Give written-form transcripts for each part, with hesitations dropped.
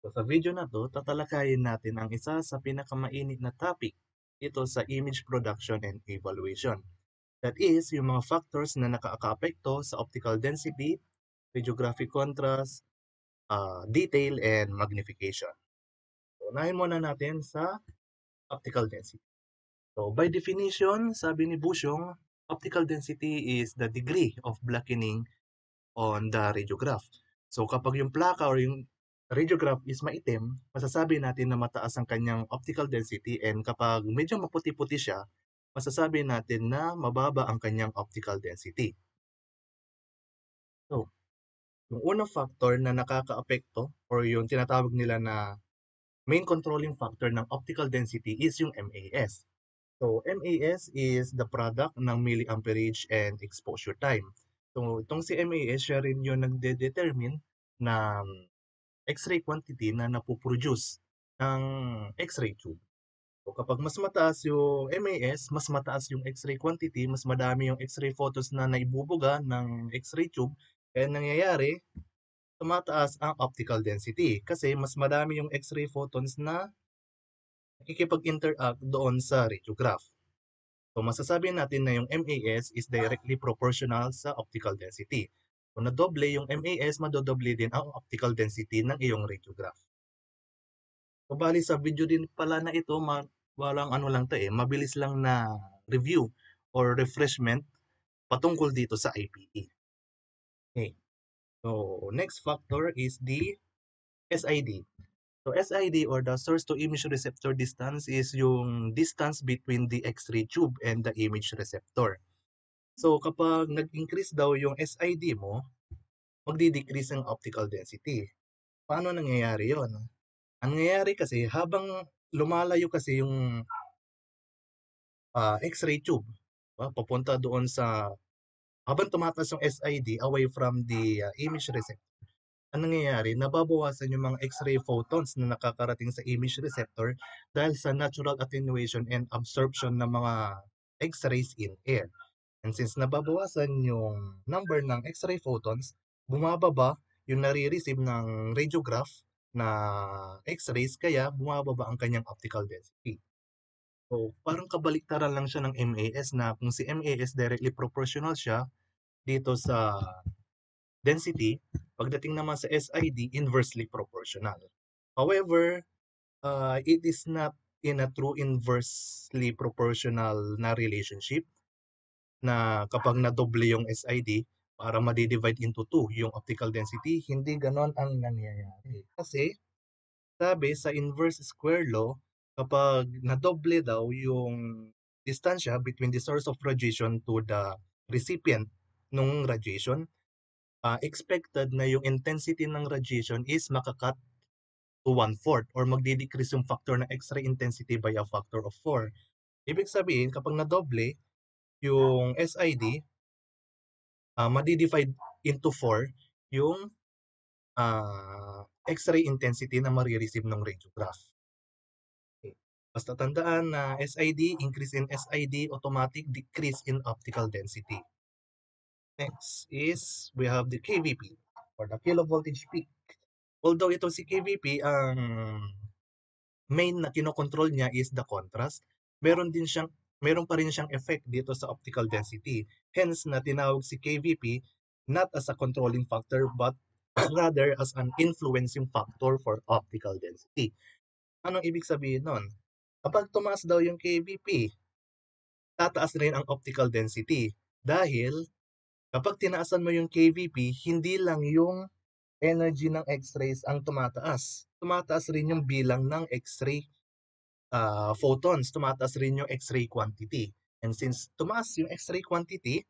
So, sa video na to, tatalakayin natin ang isa sa pinakamainit na topic dito sa image production and evaluation. That is, yung mga factors na nakakaapekto sa optical density, radiographic contrast, detail, and magnification. So, unahin muna natin sa optical density. So, by definition, sabi ni Busyong, optical density is the degree of blackening on the radiograph. So kapag yung plaka or yung radiograph is maitim, masasabi natin na mataas ang kanyang optical density, and kapag medyo maputi-puti siya, masasabi natin na mababa ang kanyang optical density. So, yung unang factor na nakakaapekto or yung tinatawag nila na main controlling factor ng optical density is yung MAS. So, MAS is the product ng milliamperage and exposure time. So, itong si MAS, siya rin yung nagde-determine ng X-ray quantity na napoproduce ng X-ray tube. So, kapag mas mataas yung MAS, mas mataas yung X-ray quantity, mas madami yung X-ray photos na naibubuga ng X-ray tube, kaya nangyayari, tumataas ang optical density kasi mas madami yung X-ray photons na nakikipag-interact doon sa radiograph. So masasabi natin na yung MAS is directly proportional sa optical density. Kung nadoble yung MAS, madodoble din ang optical density ng iyong radiograph. So bali sa video din pala na ito, walang ano lang to mabilis lang na review or refreshment patungkol dito sa IPE. Okay. So next factor is the SID. So SID or the source to image receptor distance is yung distance between the X-ray tube and the image receptor. So kapag nag-increase daw yung SID mo, magdi-decrease ang optical density. Paano nangyayari yon? Ang nangyayari kasi habang lumalayo kasi yung X-ray tube, papunta doon sa habang tumataas yung SID away from the image receptor, ang nangyayari, nababawasan yung mga X-ray photons na nakakarating sa image receptor dahil sa natural attenuation and absorption ng mga X-rays in air. And since nababawasan yung number ng X-ray photons, bumababa yung nare-receive ng radiograph na X-rays, kaya bumababa ang kanyang optical density. So, parang kabaliktaran lang siya ng MAS, na kung si MAS directly proportional siya dito sa density, pagdating naman sa SID, inversely proportional. However, it is not in a true inversely proportional na relationship, na kapag nadoble yung SID, para ma-divide into 2 yung optical density, hindi ganon ang nangyayari. Kasi, sabi sa inverse square law, kapag nadoble daw yung distansya between the source of radiation to the recipient nung radiation, expected na yung intensity ng radiation is makakat to 1/4 or magdi-decrease yung factor ng X-ray intensity by a factor of 4. Ibig sabihin, kapag nadoble yung SID, madi-divide into 4 yung X-ray intensity na marireceive ng radiograph. Okay. Basta tandaan na SID, increase in SID, automatic decrease in optical density. Next is, we have the KVP or the kilovoltage peak. Although ito si KVP, ang main na kinokontrol niya is the contrast, meron pa rin siyang effect dito sa optical density. Hence na tinawag si KVP not as a controlling factor but rather as an influencing factor for optical density. Anong ibig sabihin nun? Kapag tumaas daw yung KVP, tataas rin ang optical density. Dahil kapag tinaasan mo yung KVP, hindi lang yung energy ng X-rays ang tumataas. Tumataas rin yung bilang ng X-ray photons, tumataas rin yung X-ray quantity. And since tumaas yung X-ray quantity,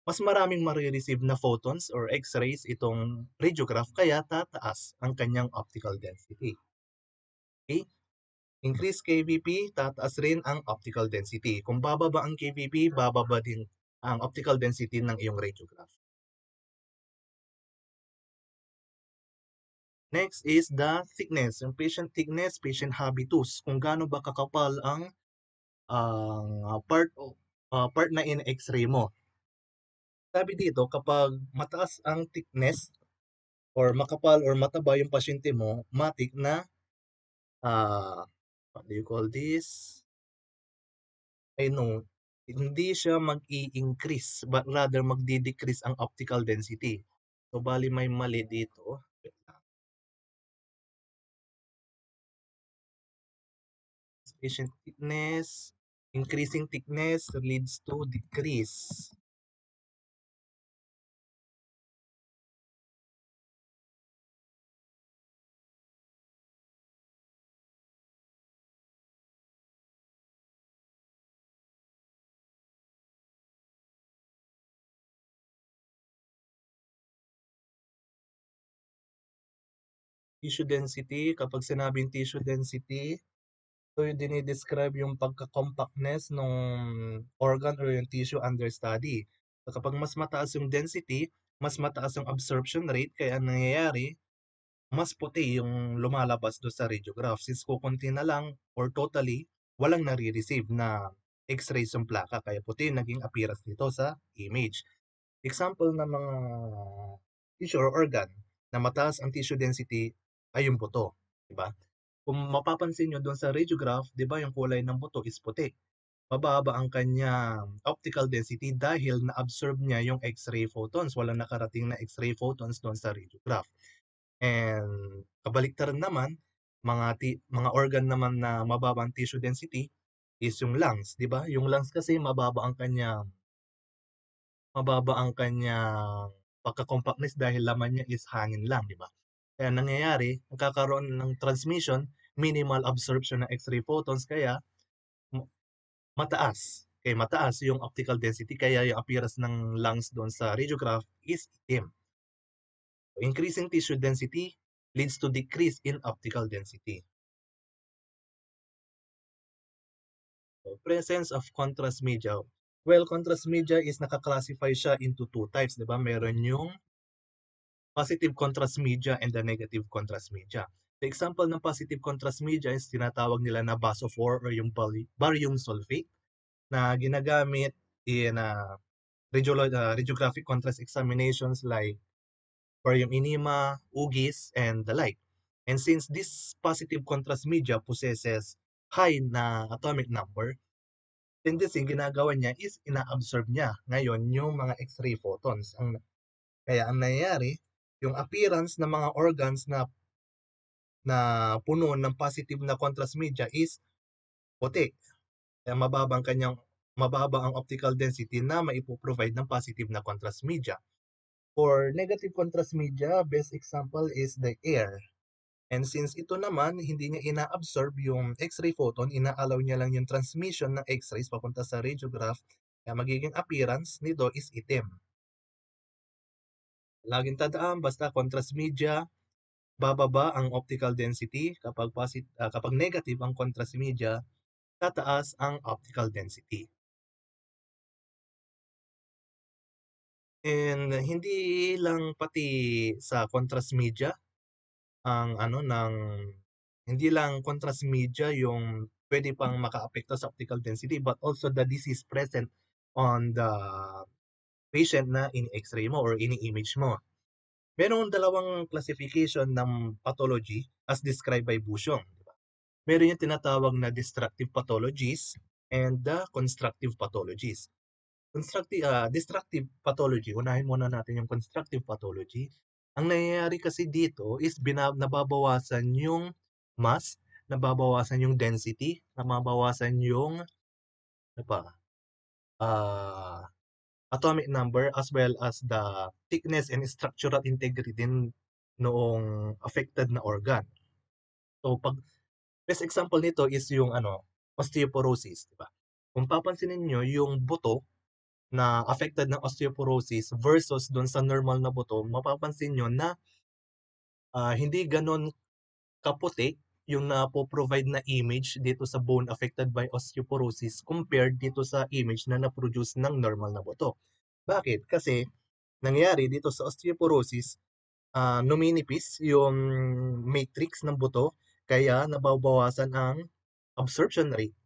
mas maraming marireceive na photons or X-rays itong radiograph, kaya tataas ang kanyang optical density. Okay? Increase KVP, tataas rin ang optical density. Kung bababa ang KVP, bababa din ang optical density ng iyong radiograph. Next is the thickness, yung patient thickness, patient habitus, kung gaano ba kakapal ang part na in X-ray mo. Sabi dito, kapag mataas ang thickness, or makapal or mataba yung pasyente mo, matik na, what do you call this? I know, hindi siya mag-i-increase but rather magde-decrease ang optical density. So bali may mali dito. Wait lang. Patient thickness, increasing thickness leads to decrease. Tissue density, kapag sinabing tissue density, ito yung dinidescribe yung pagka-compactness ng organ or yung tissue under study. So kapag mas mataas yung density, mas mataas yung absorption rate, kaya ang nangyayari, mas puti yung lumalabas do sa radiograph. Since kukunti na lang or totally, walang nare-receive na x-rays yung plaka, kaya puti yung naging appearance nito sa image. Example ng mga tissue or organ na mataas ang tissue density ay yung buto, di ba? Kung mapapansin nyo doon sa radiograph, di ba yung kulay ng buto is puti. Mababa ang kanyang optical density dahil na-absorb niya yung X-ray photons. Walang nakarating na X-ray photons doon sa radiograph. And kabaliktaran naman, mga organ naman na mababa ang tissue density is yung lungs, di ba? Yung lungs kasi mababa ang kanyang pagka-compactness dahil laman niya is hangin lang, di ba? Kaya nangyayari, nagkakaroon ng transmission, minimal absorption ng X-ray photons, kaya mataas. Kaya mataas yung optical density, kaya yung appearance ng lungs doon sa radiograph is itim. Increasing tissue density leads to decrease in optical density. So, presence of contrast media. Well, contrast media is nakaklasify siya into two types, di ba? Meron yung positive contrast media and the negative contrast media. The example ng positive contrast media is tinatawag nila na basophore or yung barium sulfate na ginagamit in radiographic contrast examinations like barium enema, UGIs, and the like. And since this positive contrast media possesses high na atomic number, tendency ginagawa niya is ina-absorb niya ngayon yung mga X-ray photons. Kaya ang nangyayari, yung appearance ng mga organs na puno ng positive na contrast media is puti. Kaya mababa ang optical density na maipoprovide ng positive na contrast media. For negative contrast media, best example is the air. And since ito naman, hindi niya ina-absorb yung X-ray photon, ina-allow niya lang yung transmission ng X-rays papunta sa radiograph, kaya magiging appearance nito is itim. Laging tandaan, basta contrast media, bababa ang optical density. Kapag negative ang contrast media, tataas ang optical density. And hindi lang pati sa contrast media ang hindi lang contrast media yung pwede pang makaapekto sa optical density, but also the disease present on the patient na ini-X-ray mo or ini-image mo. Merong dalawang classification ng pathology as described by Bushong. Diba? Meron yung tinatawag na destructive pathologies and the constructive pathologies. Destructive pathology, unahin muna natin yung constructive pathology. Ang nangyayari kasi dito is nababawasan yung mass, nababawasan yung density, nababawasan yung ano pa, ah, atomic number as well as the thickness and structural integrity din noong affected na organ. So best example nito is yung osteoporosis, di ba? Kung papansinin niyo yung buto na affected ng osteoporosis versus doon sa normal na buto, mapapansin nyo na hindi ganon kaputi yung na-provide na image dito sa bone affected by osteoporosis compared dito sa image na na-produce ng normal na buto. Bakit? Kasi nangyari dito sa osteoporosis, numinipis yung matrix ng buto, kaya nababawasan ang absorption rate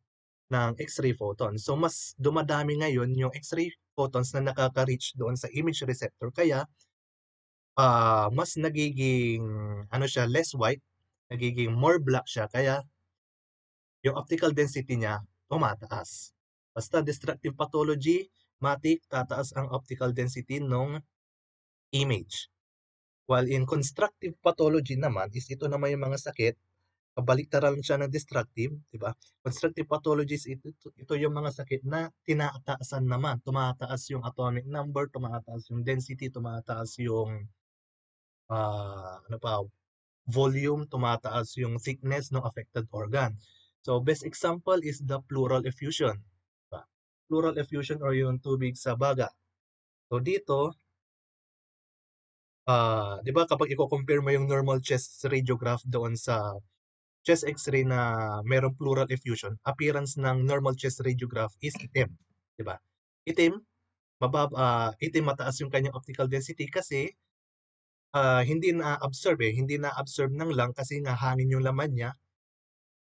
ng X-ray photons. So mas dumadami ngayon yung X-ray photons na nakaka-reach doon sa image receptor, kaya mas nagiging ano siya, less white, nagiging more black siya kaya yung optical density niya tumataas. Basta destructive pathology, matic tataas ang optical density nung image. While in constructive pathology naman is ito naman yung mga sakit, kabaliktaran siya ng destructive, 'di ba? Constructive pathologies ito yung mga sakit na tinataasan naman, tumataas yung atomic number, tumataas yung density, tumataas yung ano pa, volume, tumataas yung thickness ng affected organ. So best example is the pleural effusion. Diba? Pleural effusion or yung tubig sa baga. So dito, 'di ba kapag i-compare mo yung normal chest radiograph doon sa chest x-ray na merong pleural effusion, appearance ng normal chest radiograph is itim, 'di ba? Itim, itim mataas yung kanyang optical density kasi hindi na-absorb hindi na-absorb ng lung kasi nga hangin yung laman niya,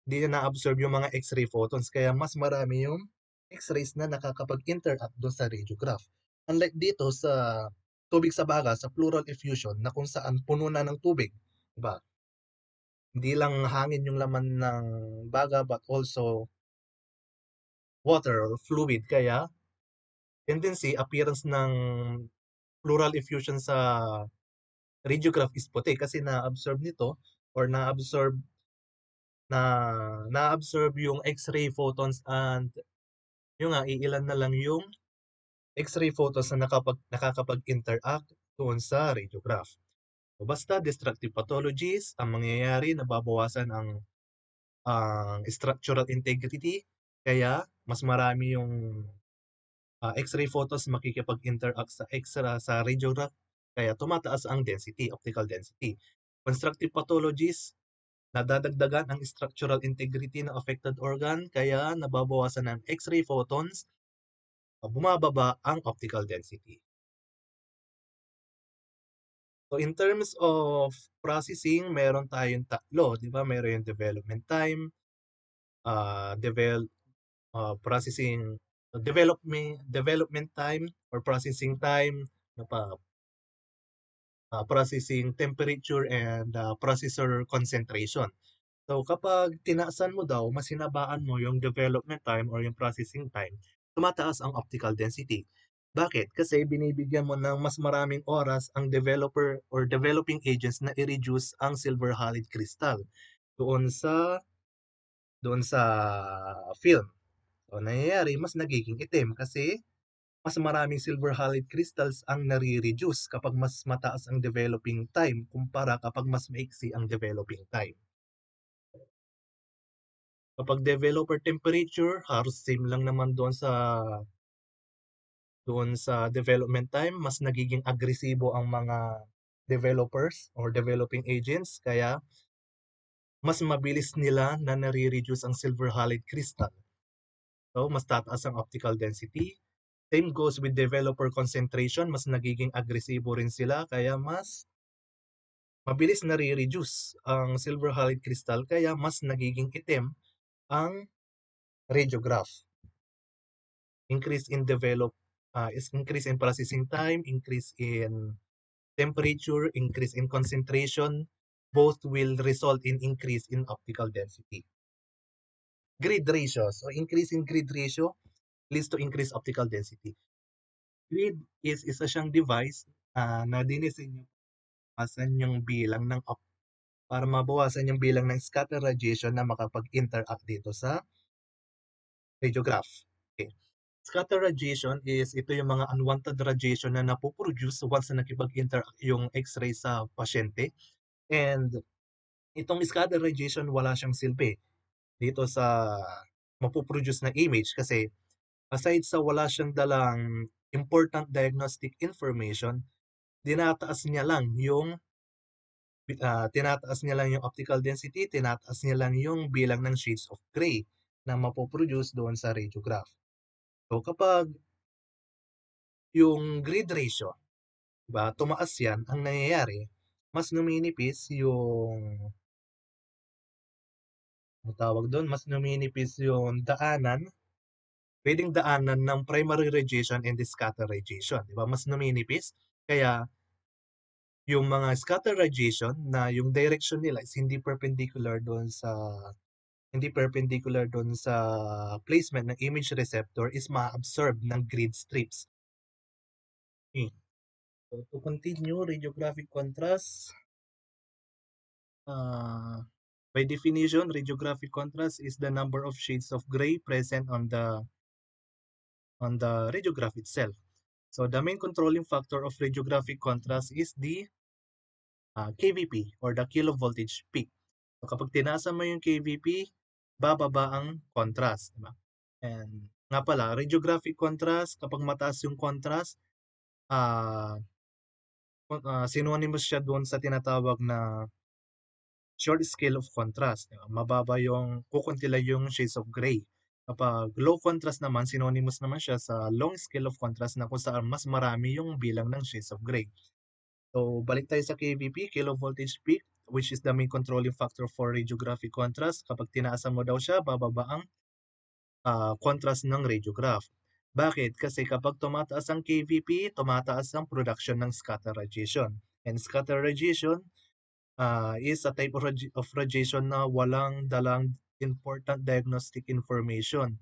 hindi niya na-absorb yung mga X-ray photons kaya mas marami yung X-rays na nakakapag-interact doon sa radiograph. Unlike dito sa tubig sa baga, sa pleural effusion na kung saan puno na ng tubig, 'di ba? Hindi lang hangin yung laman ng baga but also water or fluid kaya tendency appearance ng pleural effusion sa radiograph is puti kasi na-absorb nito or na na-absorb yung X-ray photons and yung nga iilan na lang yung X-ray photons na nakakapag-interact doon sa radiograph. So basta destructive pathologies ang mangyayari, nababawasan ang structural integrity kaya mas marami yung X-ray photos makikipag-interact sa radiograph kaya tumataas ang density, optical density. Constructive pathologies, nadadagdagan ang structural integrity ng affected organ kaya nababawasan ng X-ray photons, bumababa ang optical density. So in terms of processing, meron tayong tatlo, di ba? Meron yung development time, uh, develop, processing, development time or processing time, ano pa, processing temperature and processor concentration. So kapag tinaasan mo daw, mas hinabaan mo yung development time or yung processing time, tumataas ang optical density. Bakit? Kasi binibigyan mo ng mas maraming oras ang developer or developing agents na i-reduce ang silver halide crystal doon sa doon sa film. So nangyayari mas nagiging itim kasi mas maraming silver halide crystals ang nare-reduce kapag mas mataas ang developing time kumpara kapag mas maiksi ang developing time. Kapag developer temperature, halos same lang naman doon sa development time, mas nagiging agresibo ang mga developers or developing agents kaya mas mabilis nila na nare-reduce ang silver halide crystal. So mas tataas ang optical density. Same goes with developer concentration, mas nagiging agresibo rin sila kaya mas mabilis nare-reduce ang silver halide crystal kaya mas nagiging itim ang radiograph. Increase in processing time, increase in temperature, increase in concentration, both will result in increase in optical density. Grid ratio. So increase in grid ratio leads to increased optical density. Grid is isa siyang device na dinisenyo mabawasan yung bilang para mabawasan yung bilang ng scatter radiation na makapag-interact dito sa radiograph. Okay. Scatter radiation is ito yung mga unwanted radiation na napoproduce once na nakipag-interact yung X-ray sa pasyente. And itong scatter radiation wala siyang silbi dito sa mapoproduce na image kasi aside sa wala siyang dalang important diagnostic information, tinataas niya lang yung optical density, tinataas niya lang yung bilang ng shades of gray na mapoproduce doon sa radiograph. So kapag yung grid ratio, diba, tumaas yan, ang nangyayari, mas numinipis mas numinipis yung pwedeng daanan ng primary radiation and the scatter radiation, di ba? Mas numinipis, kaya yung mga scatter radiation na yung direction nila is hindi perpendicular doon sa placement ng image receptor is ma-absorb ng grid strips. Okay. So to continue, radiographic contrast. By definition, radiographic contrast is the number of shades of gray present on the radiograph itself. So the main controlling factor of radiographic contrast is the kVp or the kilovoltage peak. So kapag tinaasa mo yung kVp, bababa ang contrast, diba? And nga pala, radiographic contrast, kapag mataas yung contrast, ah synonymous siya doon sa tinatawag na short scale of contrast. Diba? Mababa yung, kukunti lang yung shades of gray. Kapag low contrast naman, synonymous naman siya sa long scale of contrast na kung saan mas marami yung bilang ng shades of gray. So, balik tayo sa kVp, kilovoltage peak, which is the main controlling factor for radiographic contrast. Kapag tinaasan mo daw siya, bababa ang contrast ng radiograph. Bakit? Kasi kapag tumataas ang kVp, tumataas ang production ng scatter radiation. And scatter radiation is a type of radiation na walang dalang important diagnostic information.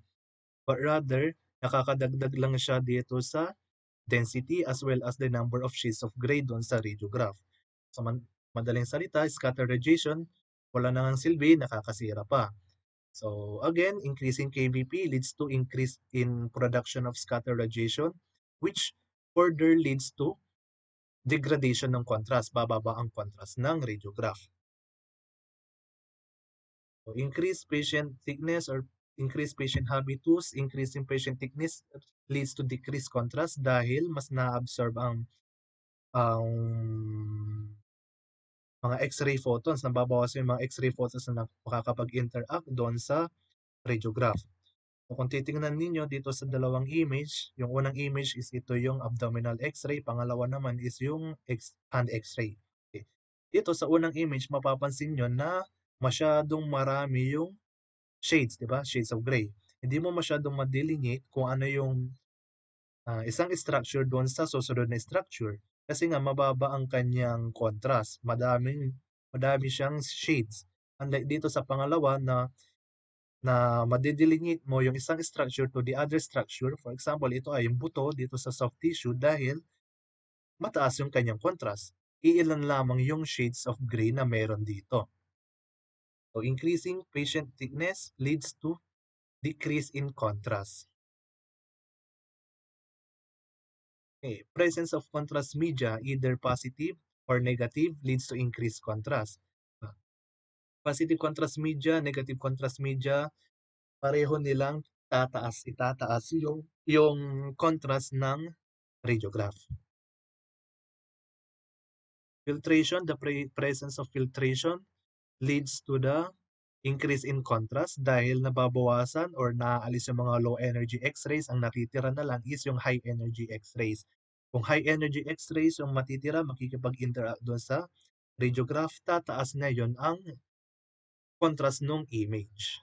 But rather, nakakadagdag lang siya dito sa density as well as the number of shades of gray doon sa radiograph. Sa madaling salita, scatter radiation, wala nang silbi, nakakasira pa. So again, increasing kVp leads to increase in production of scatter radiation, which further leads to degradation ng contrast, bababa ang contrast ng radiograph. So increased patient thickness or increased patient habitus, increase in patient thickness leads to decreased contrast dahil mas na-absorb ang mga X-ray photons, nababawasan yung mga X-ray photons na makakapag-interact doon sa radiograph. So kung titingnan ninyo dito sa dalawang image, yung unang image is ito yung abdominal X-ray, pangalawa naman is yung hand X-ray. Okay. Dito sa unang image, mapapansin nyo na masyadong marami yung shades, di ba? Shades of gray. Hindi mo masyadong ma-delineate kung ano yung isang structure doon sa susunod na structure. Kasi nga mababa ang kanyang contrast. Madami siyang shades. Unlike dito sa pangalawa na madedelineate mo yung isang structure to the other structure. For example, ito ay yung buto dito sa soft tissue dahil mataas yung kanyang contrast. Iilan lamang yung shades of gray na meron dito. So increasing patient thickness leads to decrease in contrast. Okay. Presence of contrast media, either positive or negative, leads to increased contrast. Positive contrast media, negative contrast media, pareho nilang itataas yung contrast ng radiograph. Filtration, the presence of filtration leads to the increase in contrast dahil nababawasan or naaalis yung mga low energy X-rays, ang natitira na lang is yung high energy X-rays. Kung high energy X-rays yung matitira, makikipag-interact doon sa radiograph, tataas ngayon ang contrast ng image.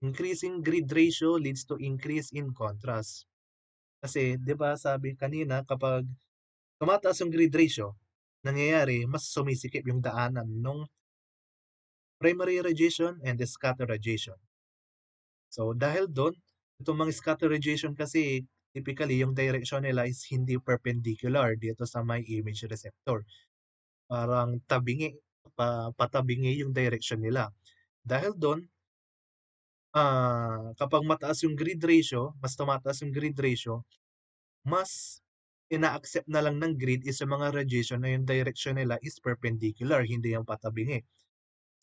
Increasing grid ratio leads to increase in contrast. Kasi, di ba sabi kanina, kapag tumataas yung grid ratio, nangyayari, mas sumisikip yung daanan ng primary radiation and the scatter radiation. So dahil doon, itong mga scatter radiation kasi typically yung direction nila is hindi perpendicular dito sa may image receptor. Parang patabingi yung direction nila. Dahil doon, kapag mataas yung grid ratio, mas tumataas yung grid ratio, mas ina-accept na lang ng grid is yung mga radiation na yung direction nila is perpendicular, hindi yung patabingi.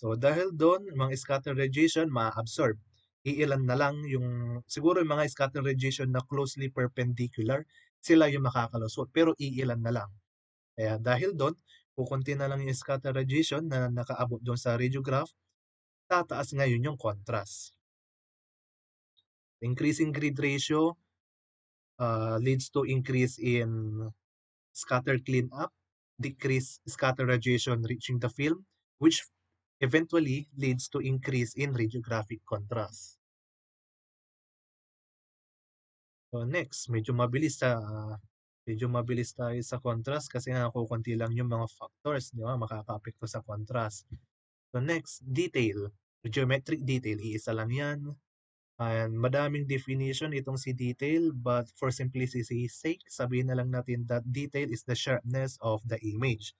So dahil doon, mga scatter radiation ma-absorb. Iilan na lang yung, siguro yung mga scatter radiation na closely perpendicular, sila yung makakalusot, pero iilan na lang. Kaya dahil doon, kukunti na lang yung scatter radiation na nakaabot doon sa radiograph, tataas ngayon yung contrast. Increasing grid ratio leads to increase in scatter cleanup, decrease scatter radiation reaching the film, which eventually leads to increase in radiographic contrast. So next, medyo mabilis sa Medyo mabilis tayo sa contrast kasi nga kukunti lang yung mga factors, di ba? Makakaapekto sa contrast. So next, detail. Geometric detail, iisa lang yan. And madaming definition itong si detail, but for simplicity's sake, sabihin na lang natin that detail is the sharpness of the image.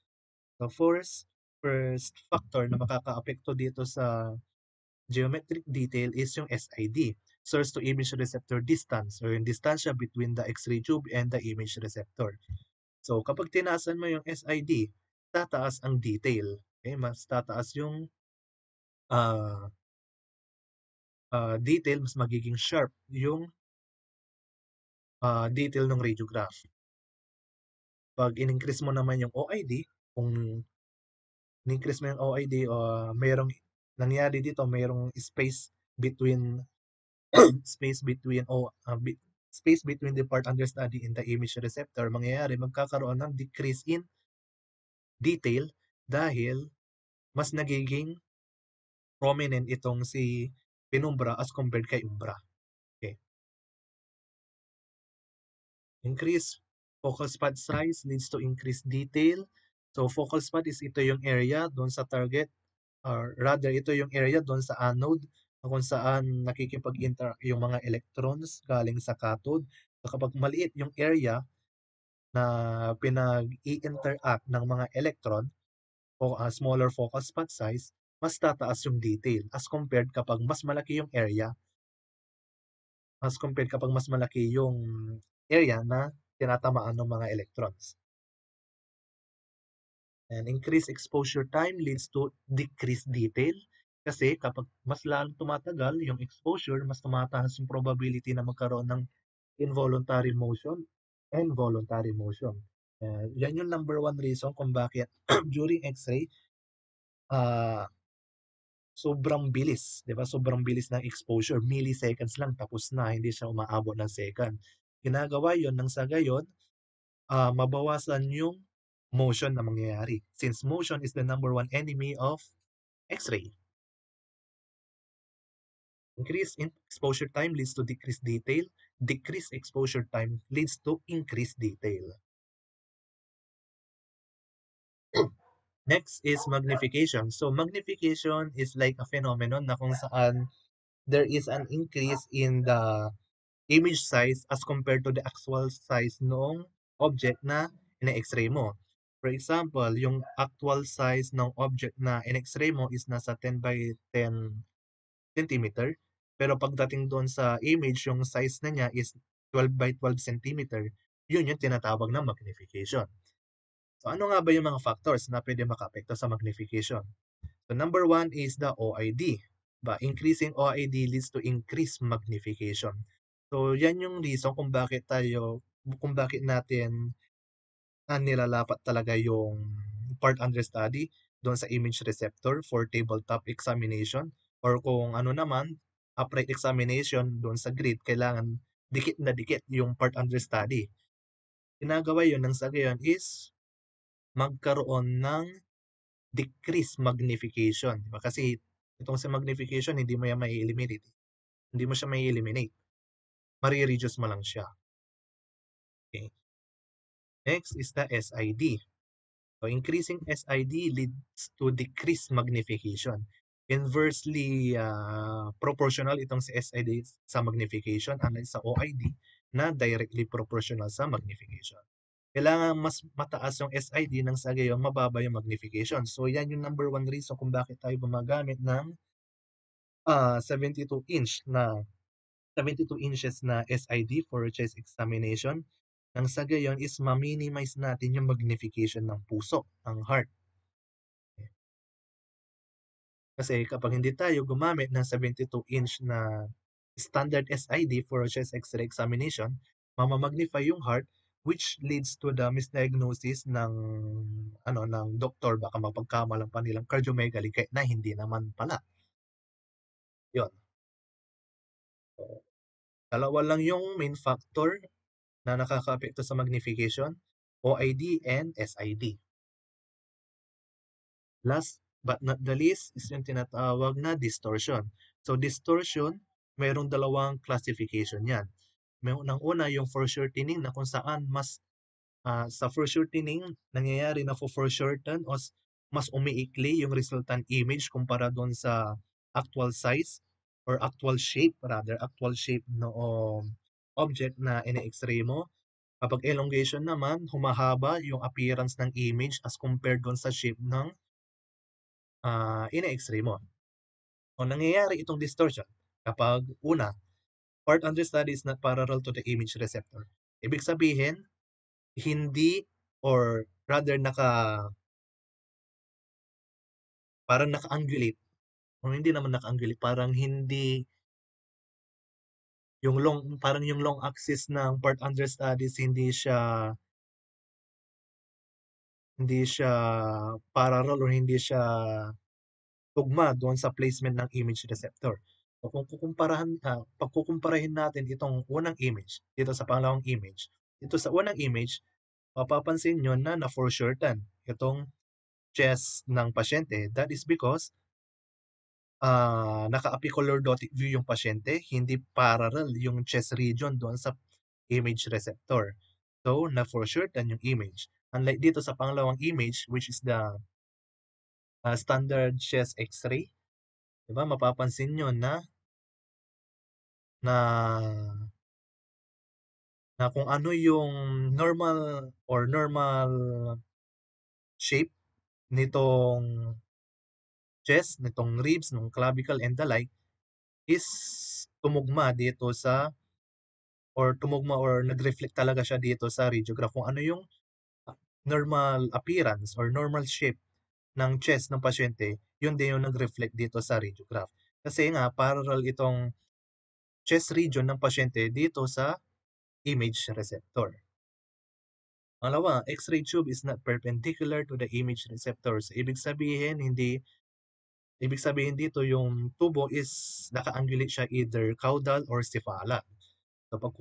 So first factor na makakaapekto dito sa geometric detail is yung SID, source to image receptor distance, or yung distansya between the X-ray tube and the image receptor. So kapag tinaasan mo yung SID, tataas ang detail. Okay, mas tataas yung uh, detail, mas magiging sharp yung detail ng radiograph. Pag in-increase mo naman yung OID, kung in-increase mo yung OID, mayroong nangyari dito, mayroong between space between o space between the part understudy and the image receptor, mangyayari magkakaroon ng decrease in detail dahil mas nagiging prominent itong si penumbra as compared kay umbra. Okay. Increase focal spot size leads to increased detail. So focal spot is ito yung area doon sa target, or rather ito yung area doon sa anode kung saan nakikipag-interact yung mga electrons galing sa cathode. So kapag maliit yung area na pinag-i-interact ng mga electron o smaller focal spot size, mas tataas yung detail as compared kapag mas malaki yung area, na tinatamaan ng mga electrons. And increased exposure time leads to decreased detail kasi kapag mas lalong tumatagal yung exposure, mas tumataas yung probability na magkaroon ng involuntary motion and voluntary motion. Yan yung number one reason kung bakit during X-ray, uh, sobrang bilis, di ba? Sobrang bilis ng exposure. Milliseconds lang, tapos na. Hindi siya umaabot ng second. Ginagawa yon nang sa gayon, mabawasan yung motion na mangyayari. Since motion is the number one enemy of X-ray. Increase in exposure time leads to decreased detail. Decreased exposure time leads to increased detail. Next is magnification. So magnification is like a phenomenon na kung saan there is an increase in the image size as compared to the actual size ng object na ina-x-ray mo. For example, yung actual size ng object na in-x-ray mo is nasa 10 by 10 centimeter. Pero pagdating doon sa image, yung size na niya is 12 by 12 centimeter. Yun yung tinatawag na magnification. So ano nga ba yung mga factors na pwede makaapekto sa magnification? So number one is the OID. Increasing OID leads to increased magnification. So yan yung reason kung bakit natin nilalapat talaga yung part understudy doon sa image receptor for tabletop examination, or kung ano naman, upright examination doon sa grid, kailangan dikit na dikit yung part understudy. Ginagawa yun ng sa gayon is magkaroon ng decrease magnification. Diba? Kasi itong sa magnification, hindi mo yan mai-eliminate. Hindi mo siya mai-eliminate. Mari-reduce mo lang siya. Okay. Next is the SID. So increasing SID leads to decreased magnification. Inversely proportional itong sa SID sa magnification, unlike sa OID na directly proportional sa magnification. Kailangan mas mataas yung SID nang sa gayon mababa yung magnification. So yan yung number one reason kung bakit tayo gumagamit ng 72 inches na SID for chest examination. Nang sa gayon is ma-minimize natin yung magnification ng puso, ng heart. Kasi kapag hindi tayo gumamit ng 72-inch na standard SID for chest X-ray examination, mamamagnify yung heart, which leads to the misdiagnosis ng doktor, baka mapagkamalang pa nilang cardiomegaly kahit na hindi naman pala. Yun. So, dalawa lang yung main factor na nakakaapekto sa magnification, OID and SID. Last but not the least is yung tinatawag na distortion. So distortion, mayroong dalawang classification yan. May unang-una yung foreshortening na kung saan mas Sa foreshortening, nangyayari na foreshorten o mas umiikli yung resultant image kumpara doon sa actual size or actual shape noong object na ine-X-ray mo. Kapag elongation naman, humahaba yung appearance ng image as compared doon sa shape ng ine-X-ray mo. O nangyayari itong distortion kapag una, part understudy is not parallel to the image receptor. Ibig sabihin, hindi or rather parang naka-angulate o hindi naman naka-angulate, parang hindi yung long axis ng part understudies hindi siya parallel or hindi siya tugma doon sa placement ng image receptor. So kung pagkukumparahin natin itong unang image dito sa pangalawang image, dito sa unang image, mapapansin nyo na na-foreshorten itong chest ng pasyente. That is because naka-apicular dotic view yung pasyente, hindi parallel yung chest region doon sa image receptor. So, na-foreshorten yung image. Unlike dito sa pangalawang image, which is the standard chest X-ray, diba? Mapapansin nyo na na kung ano yung normal shape nitong chest, nitong ribs, nung clavicle and the like is tumugma dito tumugma or nag-reflect talaga siya dito sa radiograph kung ano yung normal appearance or normal shape ng chest ng pasyente, yun din yung nag-reflect dito sa radiograph. Kasi nga, parallel itong chest region ng pasyente dito sa image receptor. Pangalawa, X-ray tube is not perpendicular to the image receptors. Ibig sabihin dito yung tubo is naka-angulate siya either caudal or cephala. So pag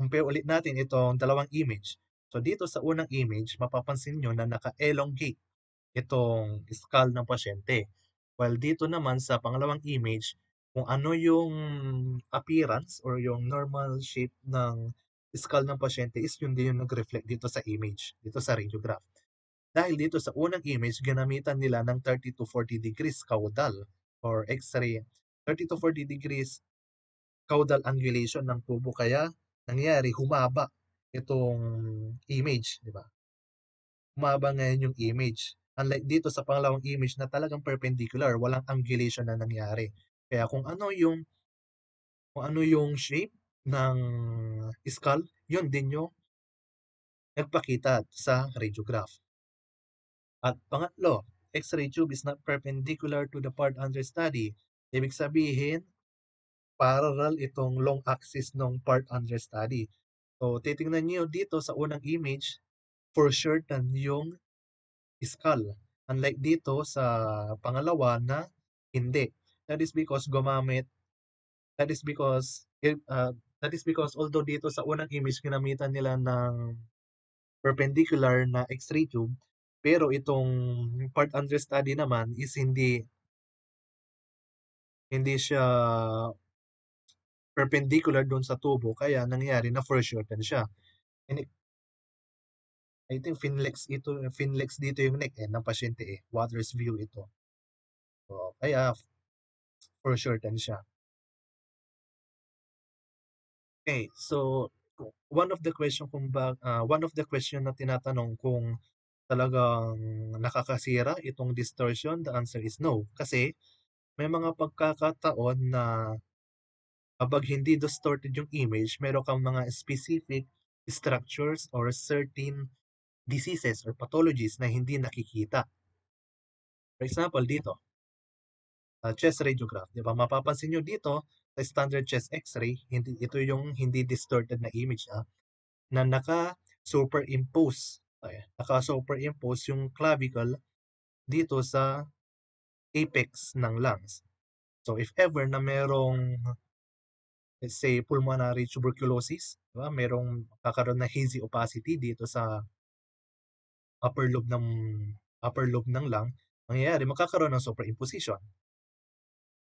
compare ulit natin itong dalawang image. So dito sa unang image, mapapansin nyo na naka-elongate itong skull ng pasyente. While dito naman sa pangalawang image, kung ano yung appearance or yung normal shape ng skull ng pasyente is yun din yung nag-reflect dito sa image, dito sa radiograph. Dahil dito sa unang image, ginamitan nila ng 30 to 40 degrees caudal or X-ray. 30 to 40 degrees caudal angulation ng tubo kaya nangyari humaba itong image, di ba? Humaba ngayon yung image. Unlike dito sa pangalawang image na talagang perpendicular, walang angulation na nangyari. Kaya kung ano yung shape ng skull, yun din yung nagpakita sa radiograph. At pangatlo, X-ray tube is not perpendicular to the part under study. Ibig sabihin, parallel itong long axis ng part under study. So, titingnan niyo dito sa unang image, for sure yung skull. Unlike dito sa pangalawa na hindi. That is because gumamit, that is because, eh, uh, that is because although dito sa unang image ginamitan nila ng perpendicular na X-ray tube, pero itong part under study naman is hindi siya perpendicular doon sa tubo kaya nangyari na foreshorten siya. And I think Finlex dito yung neck ng pasyente Waters view ito. So, kaya foreshorten siya. Okay, so one of the question na tinatanong kung talagang nakakasira itong distortion, the answer is no. Kasi may mga pagkakataon na kapag hindi distorted yung image, meron kang mga specific structures or certain diseases or pathologies na hindi nakikita. For example, dito, chest radiograph, di ba? Mapapansin nyo dito, sa standard chest x-ray, ito yung hindi distorted na image, na naka-superimpose. Naka-superimpose yung clavicle dito sa apex ng lungs. So if ever na merong, let's say, pulmonary tuberculosis, diba? Merong kakaroon na hazy opacity dito sa upper lobe ng lung, mangyayari magkakaroon ng superimposition.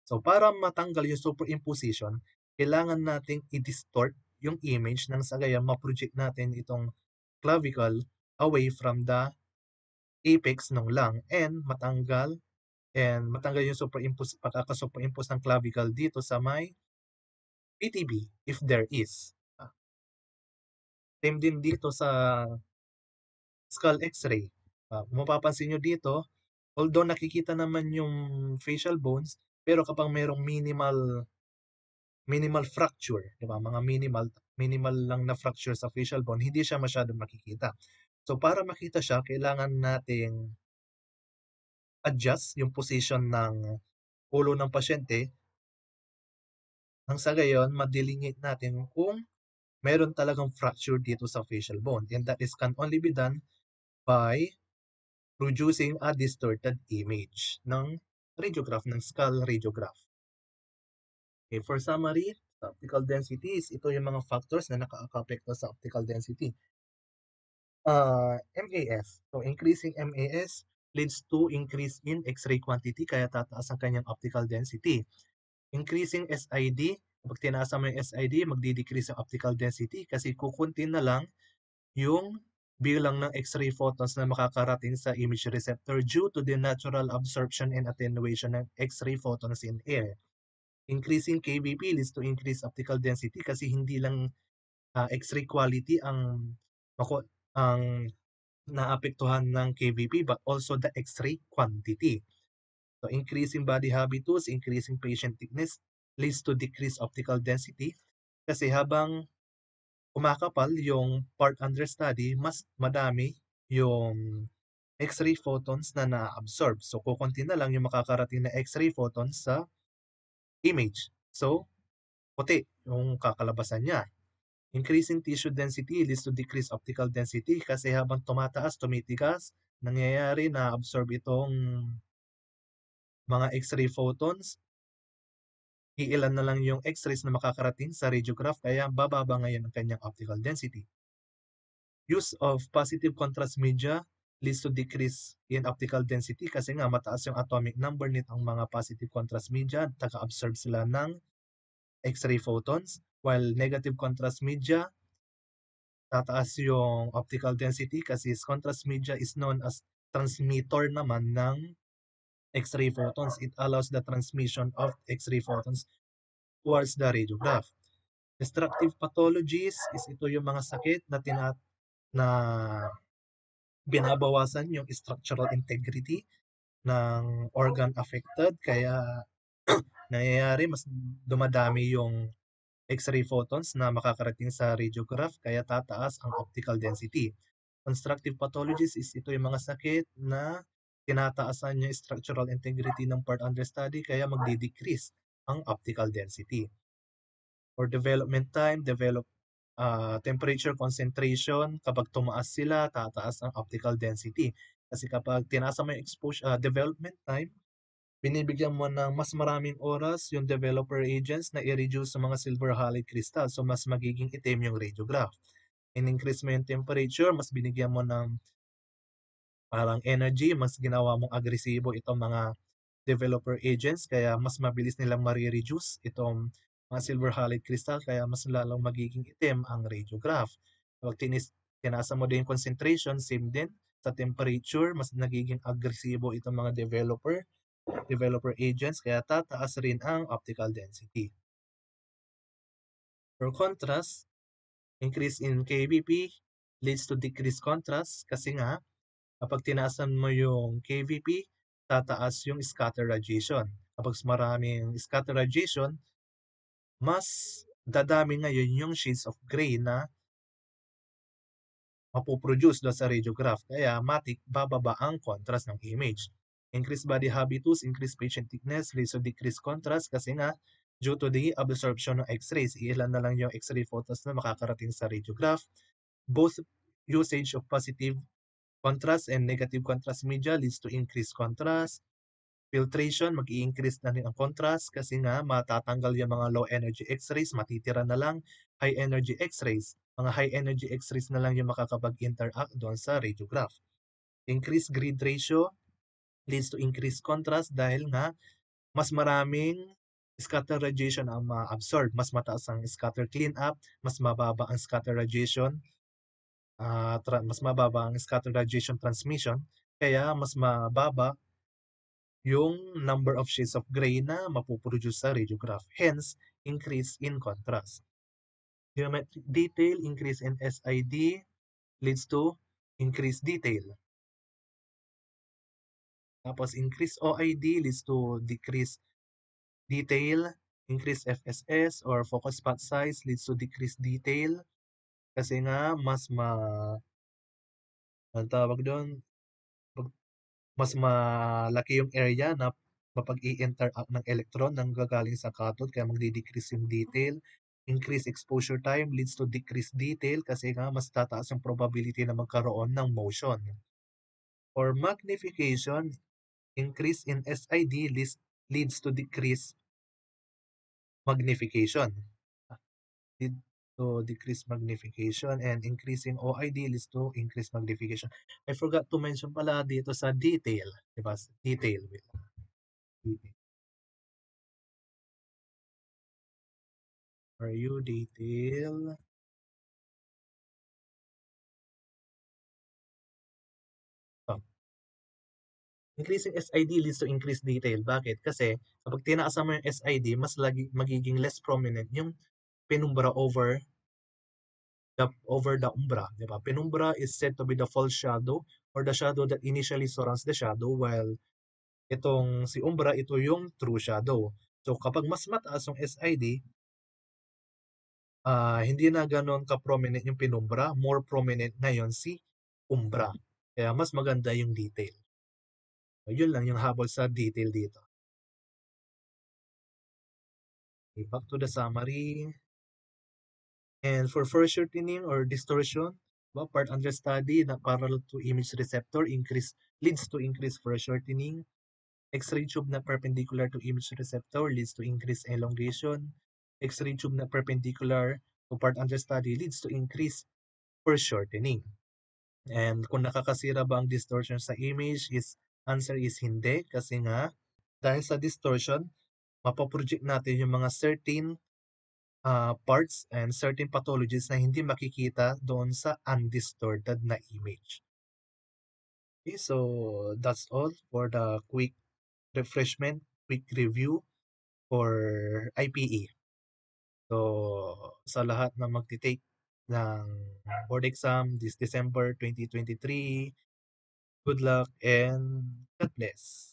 So para matanggal yung superimposition, kailangan nating i-distort yung image nang sa gayon ma-project natin itong clavicle away from the apex ng lung and matanggal yung pagkaka-superimpose ng clavicle dito sa may PTB if there is. Same din dito sa skull x-ray. Kung mapapansin nyo dito, although nakikita naman yung facial bones, pero kapag mayroong minimal fracture, di ba? Mga minimal lang na fracture sa facial bone, hindi siya masyadong makikita. So para makita siya, kailangan nating adjust yung position ng ulo ng pasyente nang sa gayon ma-delineate natin kung meron talagang fracture dito sa facial bone. And that is can only be done by producing a distorted image ng radiograph, ng skull radiograph. Okay, for summary, sa optical densities, ito yung mga factors na nakaka-apekto sa optical density. MAS. So, increasing MAS leads to increase in X-ray quantity, kaya tataas ang kanyang optical density. Increasing SID, kapag tinaasa mo yung SID, magdi-decrease ang optical density kasi kukunti na lang yung bilang ng X-ray photons na makakarating sa image receptor due to the natural absorption and attenuation ng X-ray photons in air. Increasing KBP leads to increased optical density kasi hindi lang X-ray quality ang naapektuhan ng KBP but also the X-ray quantity. So increasing body habitus, increasing patient thickness leads to decreased optical density kasi habang kumakapal yung part under study, mas madami yung X-ray photons na na-absorb. So kukunti na lang yung makakarating na X-ray photons sa image. So puti yung kakalabasan niya. Increasing tissue density leads to decreased optical density kasi habang tumataas, tumitigas, nangyayari na absorb itong mga X-ray photons. Iilan na lang yung X-rays na makakarating sa radiograph kaya bababa ngayon ang kanyang optical density. Use of positive contrast media leads to decrease in optical density kasi nga mataas yung atomic number nitong mga positive contrast media, taga-absorb sila ng X-ray photons, while negative contrast media tataas yung optical density kasi contrast media is known as transmitter naman ng X-ray photons. It allows the transmission of X-ray photons towards the radiograph. Destructive pathologies is ito yung mga sakit na binabawasan yung structural integrity ng organ affected kaya nangyayari mas dumadami yung X-ray photons na makakarating sa radiograph kaya tataas ang optical density. Constructive pathologies is ito yung mga sakit na tinataasan yung structural integrity ng part under study kaya magdi-decrease ang optical density. For development time, temperature concentration, kapag tumaas sila, tataas ang optical density. Kasi kapag tinaas mo yung development time, binibigyan mo ng mas maraming oras yung developer agents na i-reduce sa mga silver halide crystal. So, mas magiging itim yung radiograph. In-increase mo yung temperature, mas binigyan mo ng parang energy, mas ginawa mong agresibo itong mga developer agents, kaya mas mabilis nilang marireduce itong mga silver halide crystal, kaya mas lalong magiging itim ang radiograph. Pag tinasa mo din yung concentration, same din sa temperature, mas nagiging agresibo itong mga developer agents, kaya tataas rin ang optical density. For contrast, increase in KBP leads to decreased contrast kasi nga kapag tinaasan mo yung KVP, tataas yung scatter radiation. Kapag maraming scatter radiation, mas dadami ngayon yung shades of gray na mapuproduce doon sa radiograph. Kaya bababa ang contrast ng image. Increased body habitus, increased patient thickness, leads to decreased contrast kasi nga due to the absorption ng X-rays. Ilan na lang yung X-ray photos na makakarating sa radiograph. Both usage of positive contrast and negative contrast media leads to increased contrast. Filtration, mag-i-increase na rin ang contrast kasi nga matatanggal yung mga low energy X-rays, matitira na lang high energy X-rays. Mga high energy X-rays na lang yung makakapag-interact doon sa radiograph. Increased grid ratio leads to increased contrast dahil nga mas maraming scatter radiation ang ma-absorb. Mas mataas ang scatter cleanup, mas mababa ang scatter radiation mas mababa ang scatter radiation transmission, kaya mas mababa yung number of shades of gray na mapuproduce sa radiograph. Hence, increase in contrast. Geometric detail, increase in SID leads to increased detail. Tapos increase OID leads to decreased detail, increase FSS or focus spot size leads to decreased detail kasi nga mas ang tawag doon, mas malaki yung area na mapag-i-interact ng electron nang gagaling sa cathode kaya magde-decrease yung detail. Increase exposure time leads to decreased detail kasi nga mas tataas yung probability na magkaroon ng motion. For magnification, increase in SID leads to decrease magnification. Lead to decrease magnification and increasing OID leads to increase magnification. I forgot to mention pala dito sa detail, di ba? Detail. Detail. For you, detail. Oh. Increasing SID leads to increased detail. Bakit? Kasi kapag tinaasan mo yung SID, mas magiging less prominent yung penumbra over the umbra. Diba? Penumbra is said to be the false shadow or the shadow that initially surrounds the shadow while itong si umbra, ito yung true shadow. So kapag mas mataas yung SID, hindi na gano'n ka-prominent yung penumbra, more prominent ngayon si umbra. Kaya mas maganda yung detail. So, yun lang yung habol sa detail dito. Okay, back to the summary. And for foreshortening or distortion, part under study na parallel to image receptor leads to increased foreshortening. X-ray tube na perpendicular to image receptor leads to increased elongation. X-ray tube na perpendicular to part under study leads to increased foreshortening. And kung nakakasira ba ang distortion sa image answer is hindi kasi nga dahil sa distortion, mapoproject natin yung mga certain parts and certain pathologies na hindi makikita doon sa undistorted na image. Okay, so that's all for the quick refreshment, quick review for IPE. So, sa lahat na magti-take ng board exam this December 2023, good luck and God bless.